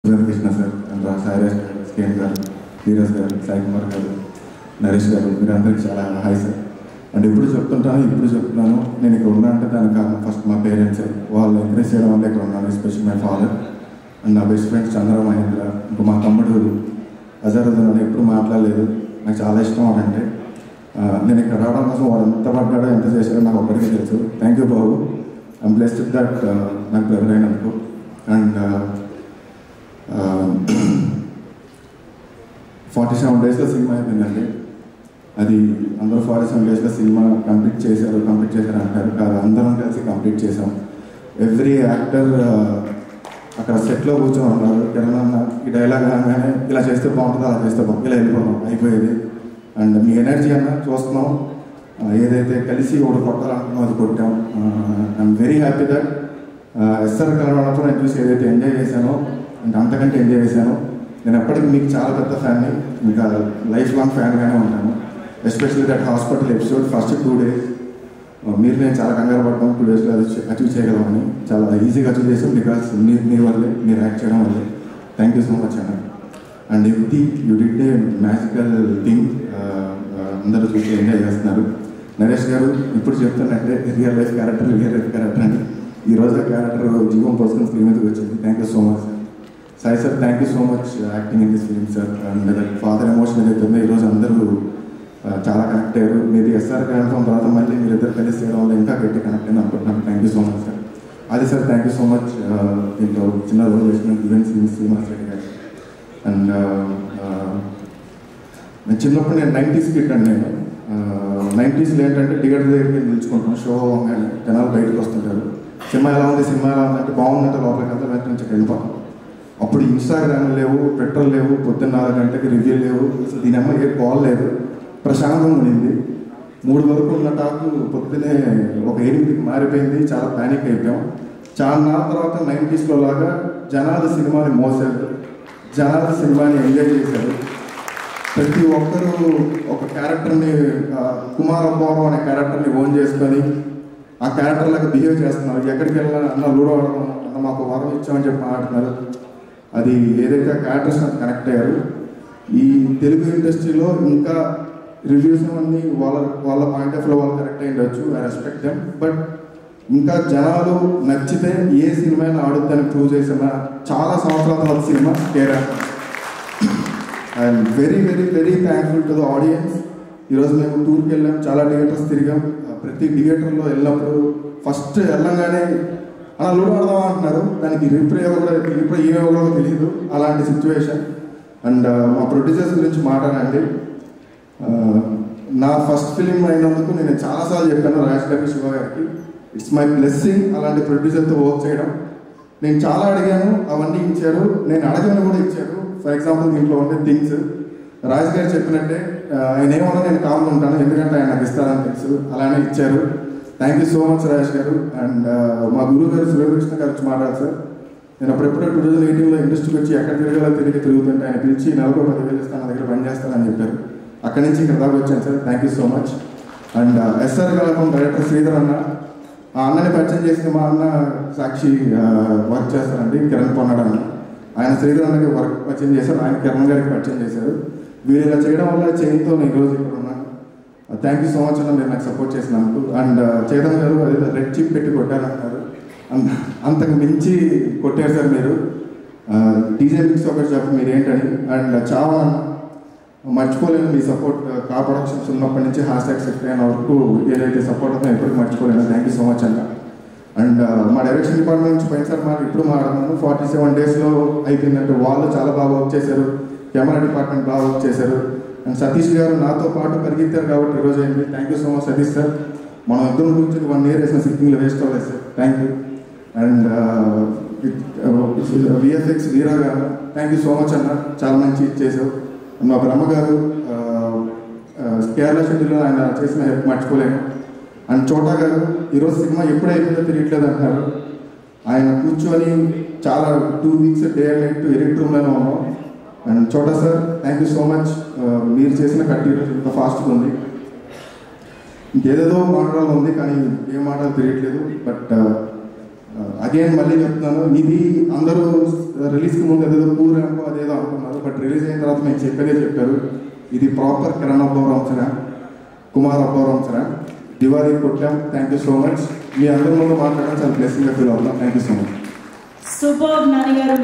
Krishna sir and Sairaj గారు, స్కేన్ గారు, ధీరజ్ గారు, సాయి కుమార్ గారు, నరేష్ గారు, మీరందరికీ చాలా హాయ్ సార్. అండ్ ఇప్పుడు చెప్తున్నాను, నేను ఇక్కడ ఉన్నా అంటే దానికి కారణం ఫస్ట్ మా పేరెంట్స్. వాళ్ళు ఎంకరేజ్ చేయడం వల్ల ఇక్కడ ఉన్నాను. ఎస్పెషల్లీ మై ఫాదర్ అండ్ నా బెస్ట్ ఫ్రెండ్స్ చంద్ర మహేంద్ర, ఇంకా మా తమ్ముడు అజరుద్దీన్ అని ఎప్పుడు మాట్లాడలేదు. నాకు చాలా ఇష్టం వాడంటే. నేను ఇక్కడ రావడం కోసం వాడు ఎంత పడ్డాడో ఎంత చేశాడో నాకు ఒక్కడికే తెలుసు. Thank you Babu, I'm blessed that నాకు బ్రదర్ అయినందుకు. అండ్ 47 డేస్లో సినిమా అయిపోయిందండి. అది అందరూ 47 డేస్లో సినిమా కంప్లీట్ చేశారు అంటారు కాదు, అందరం కలిసి కంప్లీట్ చేశాం. ఎవ్రీ యాక్టర్ అక్కడ సెట్లో కూర్చొని ఉన్నారు. కిరణ్ అన్న ఈ డైలాగ్ అనగానే ఇలా చేస్తే బాగుంటుందో అలా చేస్తే బాగుంటుంది, ఇలా వెళ్ళిపోతాం, అయిపోయేది. అండ్ మీ ఎనర్జీ అన్న చూస్తున్నాం, ఏదైతే కలిసి ఒకటి కొట్టాలనుకున్నాం అది కొట్టాం. I'm very happy that SR కలవడంతో నేను చూసి ఏదైతే ఎంజాయ్ చేశానో అంటే అంతకంటే ఎంజాయ్ చేశాను. నేను ఎప్పటికీ మీకు చాలా పెద్ద ఫ్యాన్ని, ఇంకా లైఫ్ లాంగ్ ఫ్యాన్గానే ఉంటాను. Especially that hospital episode first 2 days మీరు నేను చాలా కంగారు పడ్డాం. 2 daysలో అది అచీవ్ చేయగలమని. చాలా ఈజీగా అచీవ్ చేసాం బికాస్ మీ వల్లే, మీరు యాక్ట్ చేయడం వల్లే. థ్యాంక్ యూ సో మచ్ అన్న. And every you did a magical thing. అందరూ చూసి ఎంజాయ్ చేస్తున్నారు. నరేష్ గారు ఇప్పుడు చెప్తున్నట్టే రియల్ లైఫ్ క్యారెక్టర్ అండి. ఈరోజు ఆ క్యారెక్టర్ జీవం పోసుకుని స్క్రీన్ మీదకి వచ్చింది. Thank you so much sir. Sai sir, thank you so much acting in this film sir. And father emotion ఏదైతే ఉందో ఈరోజు అందరూ చాలా కనెక్ట్ అయ్యారు. మీరు ఎస్ఆర్ కన్ఫర్మ్ తర్వాత మళ్ళీ మీరు ఇద్దరు కలిసి చేయడం వల్ల ఇంకా గట్టి కనెక్ట్ అయింది అనుకుంటున్నాను. Thank you so much sir. అది sir, thank you so much దీంట్లో చిన్న రోల్ చేసిన శ్రీనివాస్ రెడ్డి గారు. అండ్ నేను చిన్నప్పుడు నేను 90s కిడ్ అండి. నేను 90sలో ఏంటంటే థియేటర్ దగ్గరికి నిలుచుకుంటాను. షో అవ్వగానే జనాలు బయటకు వస్తుంటారు. సినిమా ఎలా ఉంది అంటే బాగుందంటే లోపలికి అంతా వెంట నుంచి వెళ్ళిపోతాం. అప్పుడు ఇన్స్టాగ్రామ్ లేవు, పెట్రోల్ లేవు, పొద్దున్న 4 గంటలకి రివ్యూ లేవు, అసలు దీనమ్మ ఏ కాల్ లేదు, ప్రశాంతంగా ఉండింది. 3 వరకు ఉన్న టాక్ పొద్దునే ఒక 8కి మారిపోయింది. చాలా ప్యానిక్ అయిపోయాం. చాలా నాళ్ళ తర్వాత 90sలో లాగా జనాలు సినిమాని మోసారు, జనాలు సినిమాని ఎంజాయ్ చేశారు. ప్రతి ఒక్కరూ ఒక క్యారెక్టర్ని, కుమార్ అబ్బవరం అనే క్యారెక్టర్ని ఓన్ చేసుకొని ఆ క్యారెక్టర్ లాగా బిహేవ్ చేస్తున్నారు. ఎక్కడికి వెళ్ళినా అన్న లూడో ఆడతాం, అన్న మాకు వరం ఇచ్చామని చెప్పి ఆడుతున్నారు. అది ఏదైతే ఆ క్యారెక్టర్స్ కనెక్ట్ అయ్యారు. ఈ తెలుగు ఇండస్ట్రీలో ఇంకా రివ్యూస్ అన్నీ వాళ్ళ పాయింట్ ఆఫ్ వ్యూ వాళ్ళు కరెక్ట్ అయి ఉండొచ్చు, ఐ రెస్పెక్ట్ దెమ్. బట్ ఇంకా జనాలు నచ్చితే ఏ సినిమా అయినా ఆడుద్దని ప్రూవ్ చేసిన చాలా సంవత్సరాల తర్వాత సినిమా కేరా. I'm very very very thankful to the audience. ఈరోజు మేము టూర్కి వెళ్ళాం, చాలా థియేటర్స్ తిరిగాం. ప్రతి థియేటర్లో వెళ్ళినప్పుడు ఫస్ట్ వెళ్ళంగానే అలా లూడో ఆడదామా అంటున్నారు. దానికి రిప్లై ఏమో తెలియదు, అలాంటి సిచ్యువేషన్. అండ్ మా ప్రొడ్యూసర్స్ గురించి మాట్లాడండి. నా ఫస్ట్ ఫిలిం అయినందుకు నేను చాలాసార్లు చెప్పాను రాజేష్ గారికి, శివ గారికి, ఇట్స్ మై బ్లెస్సింగ్ అలాంటి ప్రొడ్యూసర్తో వర్క్ చేయడం. నేను చాలా అడిగాను, అవన్నీ ఇచ్చారు. నేను అడగని కూడా ఇచ్చారు. ఫర్ ఎగ్జాంపుల్ దీంట్లో ఉండే థింగ్స్ రాజు గారు చెప్పినట్టే ఆయన ఏమన్నా నేను కామ్గా ఉంటాను, ఎందుకంటే ఆయన నాకు ఇస్తారని తెలుసు, అలానే ఇచ్చారు. Thank you so much Rajesh గారు. అండ్ మా గురువు గారు శివకృష్ణ గారు వచ్చి మాట్లాడారు సార్. నేను అప్పుడెప్పుడో 2018లో ఇండస్ట్రీకి వచ్చి ఎక్కడ తిరుగుతుంటే ఆయన పిలిచి 40,000 ఇస్తాను, నా దగ్గర పని చేస్తానని చెప్పారు. అక్కడి నుంచి ఇక్కడ దాకా వచ్చాను sir. Thank you so much. And SR కళాకం డైరెక్టర్ శ్రీధర్ అన్న, ఆ అన్నని పరిచయం చేసిన మా అన్న సాక్షి వర్క్ చేస్తారండి, కిరణ్ పొన్నాడు అన్న. ఆయన శ్రీధర్ అన్నకి వర్క్ పరిచయం చేశారు, ఆయన కిరణ్ గారికి పరిచయం చేశారు. వీళ్ళు ఇలా చేయడం వల్ల చేయితో నేను ఈరోజు ఇక్కడ ఉన్నాను. థ్యాంక్ యూ సో మచ్ అన్న, మీరు నాకు సపోర్ట్ చేసినందుకు. అండ్ చేతన్ గారు అది రెడ్ చిప్ పెట్టి కొట్టారంటారు, అంతకు మించి కొట్టారు సార్ మీరు. డీజే మిక్స్ ఒకటి చెప్పు మీరు ఏంటని. అండ్ చాలా మర్చిపోలేను మీ సపోర్ట్. కా ప్రొడక్షన్స్ ఉన్నప్పటి నుంచి #6 అయిన వరకు ఏదైతే సపోర్ట్ ఉందో ఎప్పటికీ మర్చిపోలేను. థ్యాంక్ యూ సో మచ్ అన్న. అండ్ మా డైరెక్షన్ డిపార్ట్మెంట్ నుంచి పోయినసారి ఇప్పుడు మాట్లాడుతున్నాను. 47 డేస్లో అయిపోయిందంటే వాళ్ళు చాలా బాగా వర్క్ చేశారు. కెమెరా డిపార్ట్మెంట్ బాగా వర్క్ చేశారు. అండ్ సతీష్ గారు నాతో పాటు పరిగెత్తారు కాబట్టి ఈరోజు అయింది. Thank you so much Satish sir. మనం ఇద్దరు గురించి 1 year వేసిన సిట్టింగ్లో వేస్ట్ అవ్వలేదు సార్. Thank you. And VFX Veera garu, thank you so much అన్న, చాలా మంచి చేశారు. మా బ్రహ్మ గారు కేరళ షెడ్యూల్లో ఆయన చేసిన హెల్ప్ మర్చిపోలేను. అండ్ చోటా గారు ఈరోజు సినిమా ఎప్పుడు అయిపోయిందో తెలియట్లేదు అంటున్నారు. ఆయన కూర్చొని చాలా 2 weeks day and night edit రూమ్లోనే ఉన్నాం. అండ్ చోటా sir, thank you so much. మీరు చేసిన కట్ ఈరోజు ఇంత ఫాస్ట్గా ఉంది. ఇంకేదేదో మాట్లాడాలి ఉంది కానీ ఏం మాట్లాడాలో తెలియట్లేదు. బట్ అగైన్ మళ్ళీ చెప్తున్నాను, ఇది అందరూ రిలీజ్కి ముందు ఏదేదో పూరేమో అదేదో అనుకున్నారు, బట్ రిలీజ్ అయిన తర్వాత నేను చెప్పేదే చెప్పారు. ఇది ప్రాపర్ కిరణ్ అబ్బవరం సరే, కుమార్ అబ్బవరం సరే, దివాళీ కొట్టాం. Thank you so much. మీ అందరి ముందు మాట్లాడడం చాలా బ్లెస్సింగ్గా ఫీల్ అవుతాం. Thank you so much. Super Nani గారు.